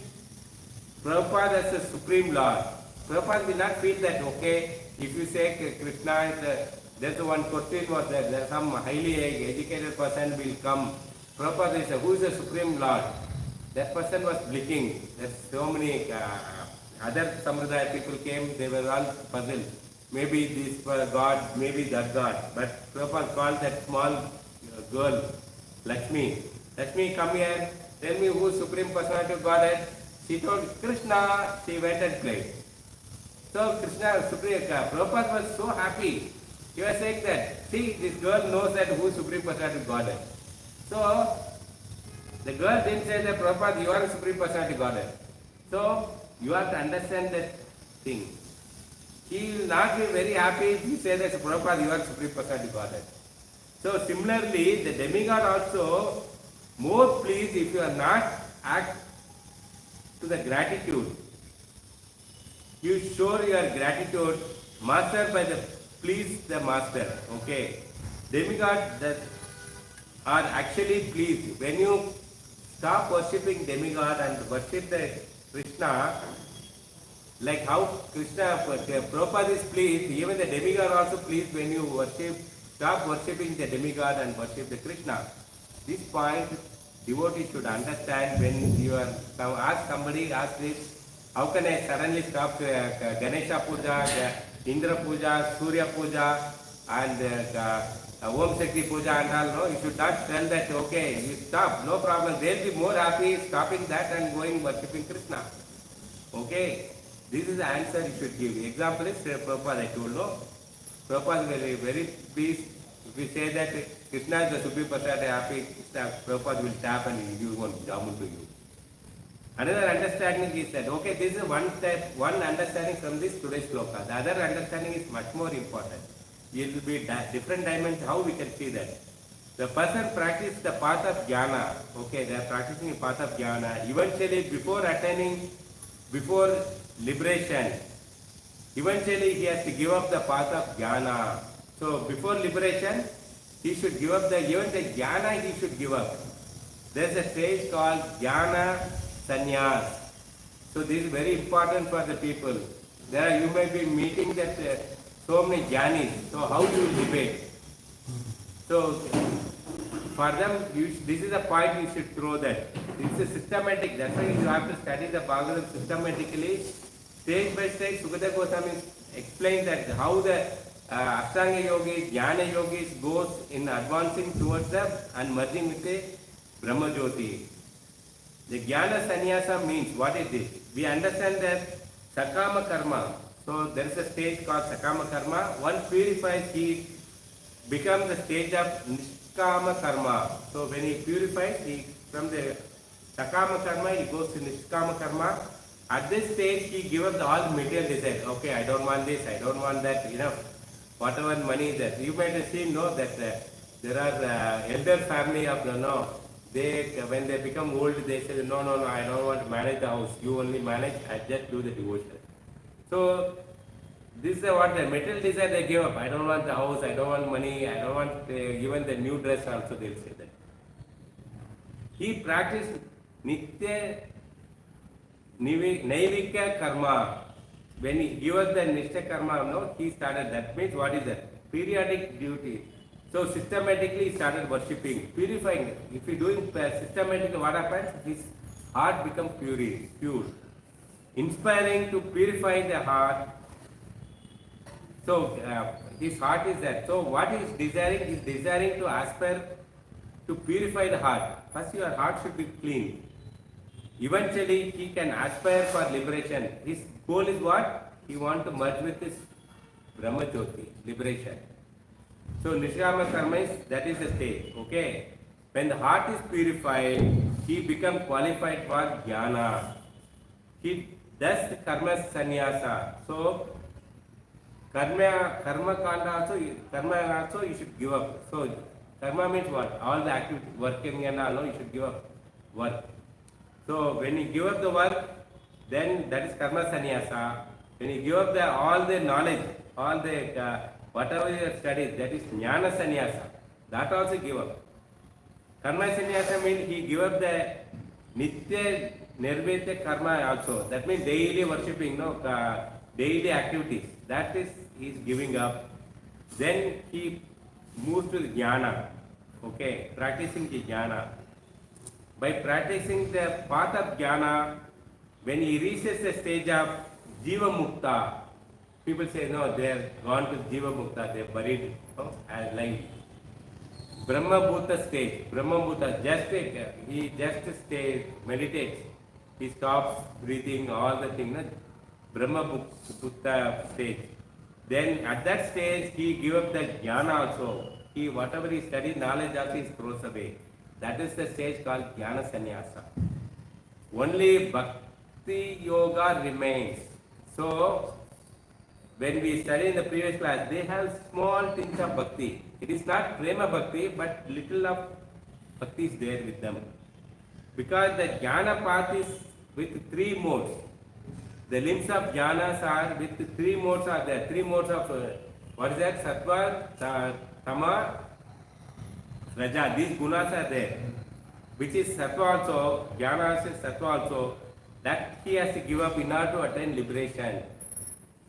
Prabhupada as the Supreme Lord, Prabhupada will not feel that, okay, if you say Krishna is there's one question was that some highly educated person will come. Prabhupada said, who is the Supreme Lord? That person was blinking. There's so many other Sampradaya people came, they were all puzzled. Maybe this God, maybe that God. But Prabhupada called that small girl, Lakshmi. Lakshmi, come here, tell me who is Supreme Personality of Godhead. She told Krishna, she went and played. So Krishna, Supreme, Prabhupada was so happy. He was saying that, see, this girl knows that who is Supreme Personality of Godhead. So, The girl didn't say that, Prabhupada, you are a Supreme Personality Godhead. So, you have to understand that thing. He will not be very happy if you say that, Prabhupada, you are a Supreme Personality Godhead. So, similarly, the demigod also more pleased if you are not act to the gratitude. You show your gratitude, master by the please the master. Okay. Demigods that are actually pleased. When you stop worshipping demigod and worship the Krishna, like how Krishna, Prabhupada is pleased, even the demigod also pleased when you worship, stop worshipping the demigod and worship the Krishna. This point devotee should understand when you are, now ask somebody, ask this, how can I suddenly stop Ganesha Puja, Indra Puja, Surya Puja, and Om Shakti Puja and all? No, you should not tell that, okay, you stop, no problem. They'll be more happy stopping that and going worshipping Krishna. Okay, this is the answer you should give. Example is Prabhupada, I told, no? Prabhupada is very, very pleased. If you say that Krishna is the Supreme Personality, happy, Krishna, Prabhupada will tap and give one jamun to you. Another understanding is that, okay, this is one type, one understanding from this today's sloka. The other understanding is much more important. It will be different dimensions, how we can see that. The person practices the path of jnana. Okay, they are practicing the path of jnana. Eventually, before attaining, before liberation, eventually he has to give up the path of jnana. So, before liberation, he should give up even the jnana he should give up. There is a stage called jnana sannyas. So this is very important for the people. You may be meeting that so many jnanis. So how do you debate? So for them, this is a point you should throw that. This is systematic. That's why you have to study the Bhagavatam systematically. Stage by stage, Sukadeva Goswami explains that how the Ashtanga yogis, Jnana yogis goes in advancing towards the and merging with the Brahma Jyoti. The Jnana Sannyasa means, what is this? We understand that Sakama Karma. So there is a stage called Sakama Karma. One purifies, he becomes the stage of Niskama Karma. So when he purifies, from the Sakama Karma, he goes to Niskama Karma. At this stage, he gives up all material desires. Okay, I don't want this, I don't want that, enough. Whatever money that you might have seen, know that there are elder family of the when they become old, they say, no, I don't want to manage the house. You only manage, I just do the devotion. So this is what the material desire they give up. I don't want the house, I don't want money, I don't want even the new dress also, they'll say that. He practiced Nitya Naivika Karma. When he gave us the Nishta Karma, he started. That means what is that? Periodic duty. So systematically he started worshipping, purifying. If he doing systematically, what happens? His heart becomes pure. Inspiring to purify the heart. So his heart is that. So what he is desiring? He is desiring to aspire to purify the heart. First your heart should be clean. Eventually he can aspire for liberation. His goal is what? He wants to merge with this Brahma Jyoti, liberation. So Nishkama Karma is, that is the stage. Okay. When the heart is purified, he becomes qualified for jnana. He does karma sannyasa. So karma kanda also you should give up. So karma means what? All the activity, working and all, you should give up work. So when you give up the work, then that is karma sannyasa. When you give up all the knowledge, all the whatever you have studied, that is jnana sannyasa. That also give up. Karma sannyasa means he give up the nitya nirvetya karma also. That means daily worshipping, daily activities. That is he is giving up. Then he moves to the jnana. Okay, practicing the jnana. By practicing the path of jnana, when he reaches the stage of jiva mukta, people say, no, they are gone to jiva mukta, they are buried as life. Brahma Bhuta stage, he just stays, meditates. He stops breathing, all the things, Brahma Bhuta stage. Then at that stage, he gives up the jnana also. Whatever he studied, knowledge also he throws away. That is the stage called Jnana Sannyasa. Only Bhakti Yoga remains. So, when we study in the previous class, they have small things of Bhakti. It is not Prema Bhakti, but little of Bhakti is there with them. Because the Jnana path is with three modes. The limbs of jhanas are with three modes are there. Three modes of, what is that? Sattva, Tama, Raja. These gunas are there. Which is Sattva also, jhana is Sattva also. That he has to give up in order to attain liberation.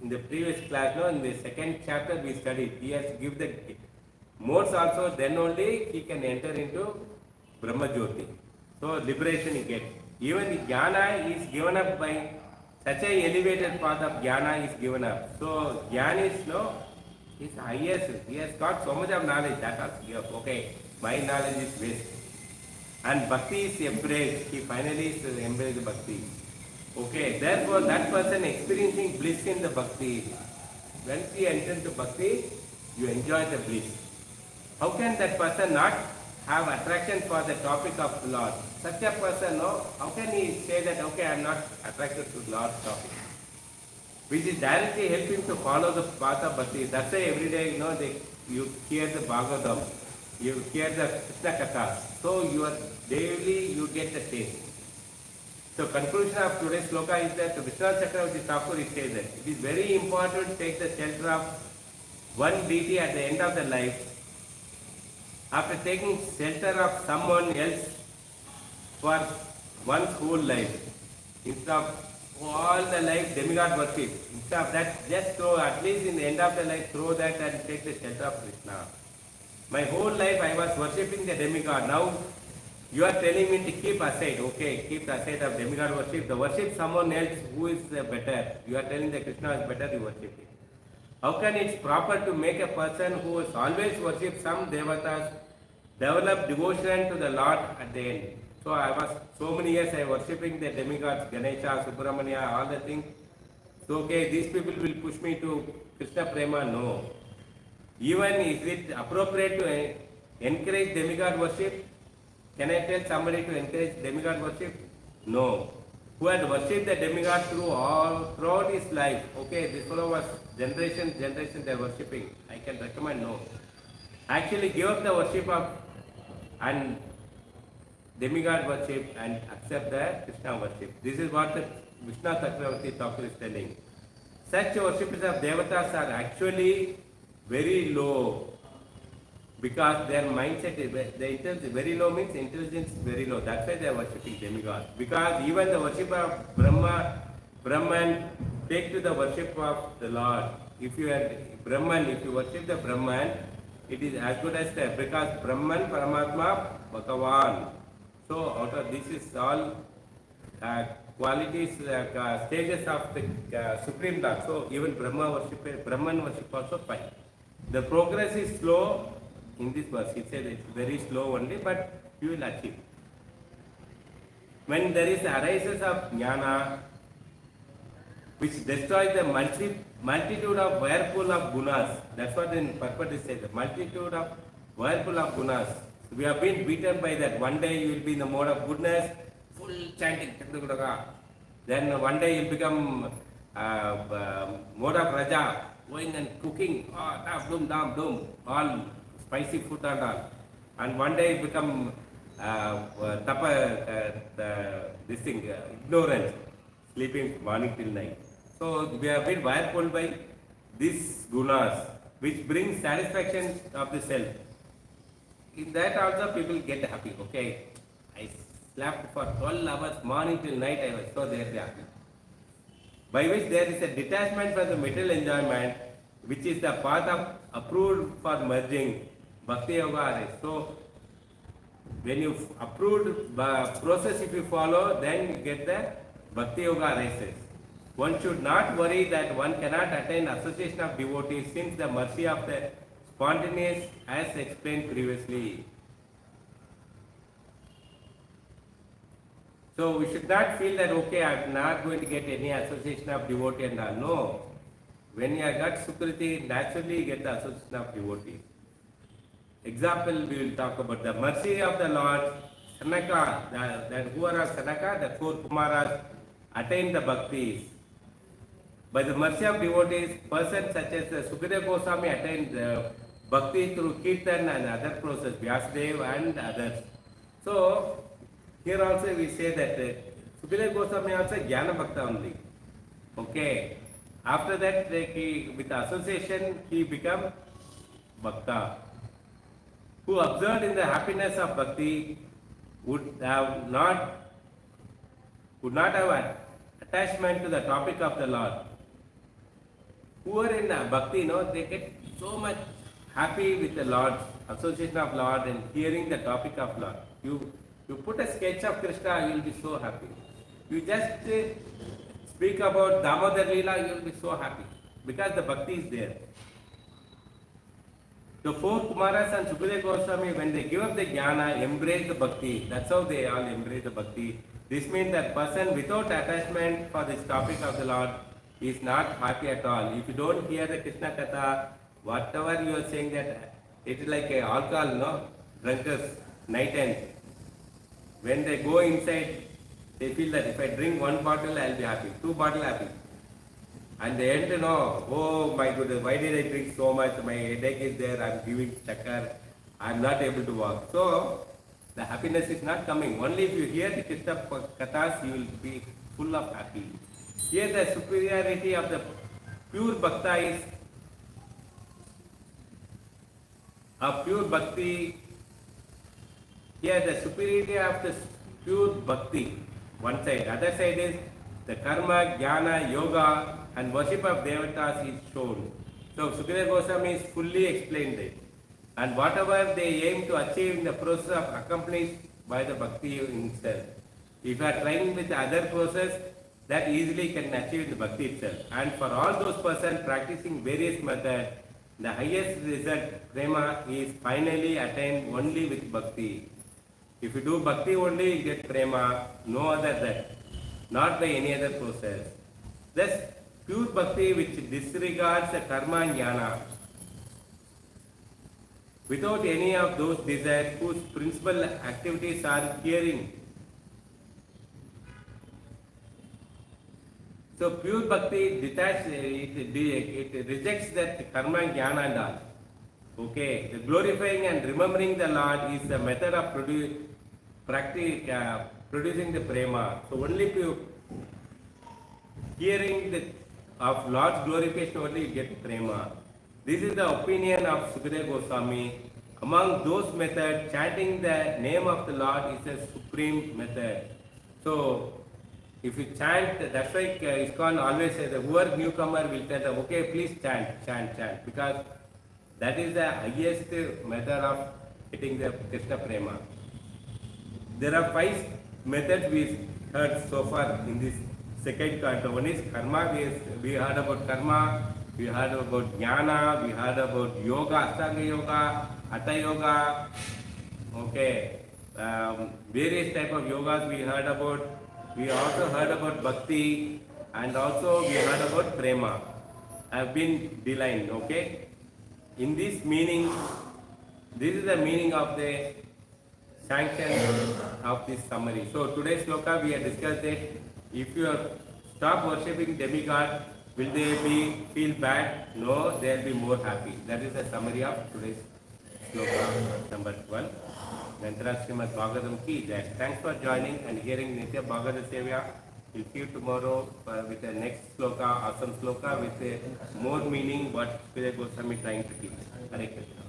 In the previous class, no, in the second chapter we studied, he has to give the modes also, then only he can enter into Brahma Jyoti. So liberation he gets. Even the jnana is given up by such a elevated path of jnana is given up. So jnana is no, is highest. He has got so much of knowledge that has given up. Okay, my knowledge is waste. And bhakti is embraced. He finally is embraced bhakti. Okay, therefore that person experiencing bliss in the bhakti. Once you enter into bhakti, you enjoy the bliss. How can that person not have attraction for the topic of the Lord? Such a person, no, how can he say that, okay, I am not attracted to the Lord's topic? Which is directly helping to follow the path of bhakti. That's why every day, you hear the Bhagavatam, you hear the Krishna Katha. So daily you get the taste. So conclusion of today's sloka is that Vishwanath Chakravarti Thakur says that it is very important to take the shelter of one deity at the end of the life. After taking shelter of someone else for one's whole life, instead of all the life demigod worship, instead of that, just throw, at least in the end of the life, throw that and take the shelter of Krishna. My whole life I was worshipping the demigod. Now you are telling me to keep aside. Okay, keep aside of demigod worship. The worship someone else who is better. You are telling that Krishna is better, you worship it. How can it proper to make a person who has always worshipped some devatas develop devotion to the Lord at the end? So I was so many years I was worshipping the demigods, Ganesha, Subramanya, all the things. So okay, these people will push me to Krishna Prema. No. Even is it appropriate to encourage demigod worship? Can I tell somebody to encourage demigod worship? No. Who had worshipped the demigod throughout his life. Okay, this fellow was generation they are worshipping. I can recommend no. Actually give up the worship of and demigod worship and accept the Krishna worship. This is what the Vishwanath Chakravarti Thakur is telling. Such worshippers of devatas are actually very low because their mindset is very low means intelligence is very low. That's why they are worshipping demigods. Because even the worship of Brahman, take to the worship of the Lord. If you are Brahman, if you worship the Brahman, it is as good as the, because Brahman, Paramatma, Bhagavan. So out of this is all qualities, stages of the Supreme Lord. So even Brahman worship also fine. The progress is slow in this verse. It says it's very slow only, but you will achieve. When there is arises of jnana, which destroys the multitude of whirlpool of gunas. That's what in purport says, the multitude of whirlpool of gunas. We have been beaten by that. One day you will be in the mode of goodness, full chanting. Then one day you will become mode of raja, going and cooking, doom, all spicy food and all. And one day you become ignorant, sleeping morning till night. So we have been whirlpooled by these gunas, which brings satisfaction of the self. In that also people get happy. Okay, I slept for 12 hours, morning till night I was so there happy. By which there is a detachment from the material enjoyment, which is the path of approved for merging Bhakti Yoga. So when you approved process if you follow, then you get the Bhakti Yoga races. One should not worry that one cannot attain association of devotees since the mercy of the spontaneous as explained previously. So we should not feel that okay, I am not going to get any association of devotee and all. No. When you have got Sukriti, naturally you get the association of devotees. example we will talk about the mercy of the Lord. Sanaka, that who are Sanaka, the four Kumaras attained the bhakti. By the mercy of devotees, persons such as Sukadeva Goswami attained the bhakti through Kirtan and other process, Vyasadeva and others. So, here also we say that Sukadeva Goswami also Jnana Bhakta only. Okay. After that, with association, he become Bhakta. Who observed in the happiness of bhakti would not have attachment to the topic of the Lord. Who are in bhakti, they get so much happy with the Lord, association of Lord and hearing the topic of Lord. You put a sketch of Krishna, you will be so happy. You just speak about Damodar Leela, you will be so happy because the bhakti is there. The four Kumaras and Sukadeva Goswami, when they give up the jnana, embrace the bhakti. That's how they all embrace the bhakti. This means that person without attachment for this topic of the Lord is not happy at all. If you don't hear the Krishna Katha, whatever you are saying, that it is like a alcohol, drunkards, night end. When they go inside, they feel that if I drink one bottle, I will be happy. 2 bottles happy. And the end, oh my goodness, why did I drink so much? My headache is there, I am giving chakkar, I am not able to walk. So, the happiness is not coming. Only if you hear the Krishna Kathas, you will be full of happy. Here the superiority of the pure Bhakta is, of pure Bhakti, here the superiority of the pure Bhakti, one side. Other side is the karma, jnana, yoga and worship of devatas is shown. So Sukadeva Goswami is fully explained it. And whatever they aim to achieve in the process of accomplished by the bhakti itself. If you are trying with the other process, that easily can achieve the bhakti itself. And for all those persons practicing various methods, the highest result, prema, is finally attained only with bhakti. If you do bhakti only, you get prema, no other that, not by any other process. Thus, pure bhakti which disregards the karma and jnana, without any of those desires, whose principal activities are hearing. So pure bhakti it rejects that karma and jnana and all. Okay, the glorifying and remembering the Lord is the method of producing the prema. So only if you hearing of Lord's glorification only you get prema. This is the opinion of Sukadeva Goswami. Among those methods, chanting the name of the Lord is a supreme method. So, if you chant, that's why ISKCON always says that whoever newcomer will tell them, okay, please chant, because that is the highest method of getting the Krishna prema. There are 5 methods we heard so far in this second canto. One is karma, we heard about karma, we heard about jnana, we heard about yoga, astanga yoga, hatha yoga, okay, various type of yogas we heard about. We also heard about bhakti and also we heard about prema. Have been delined, okay. In this meaning, this is the meaning of the sanction of this summary. So today's sloka we have discussed that if you stop worshipping demigod, will they feel bad? No, they will be more happy. That is the summary of today's sloka number 12. Nantara Srimad Bhagavatam ki jai. Thanks for joining and hearing Nitya Bhagavata Sevya. We'll see you tomorrow with the next sloka, awesome sloka with more meaning what Sukadeva Goswami is trying to teach. Hare Krishna.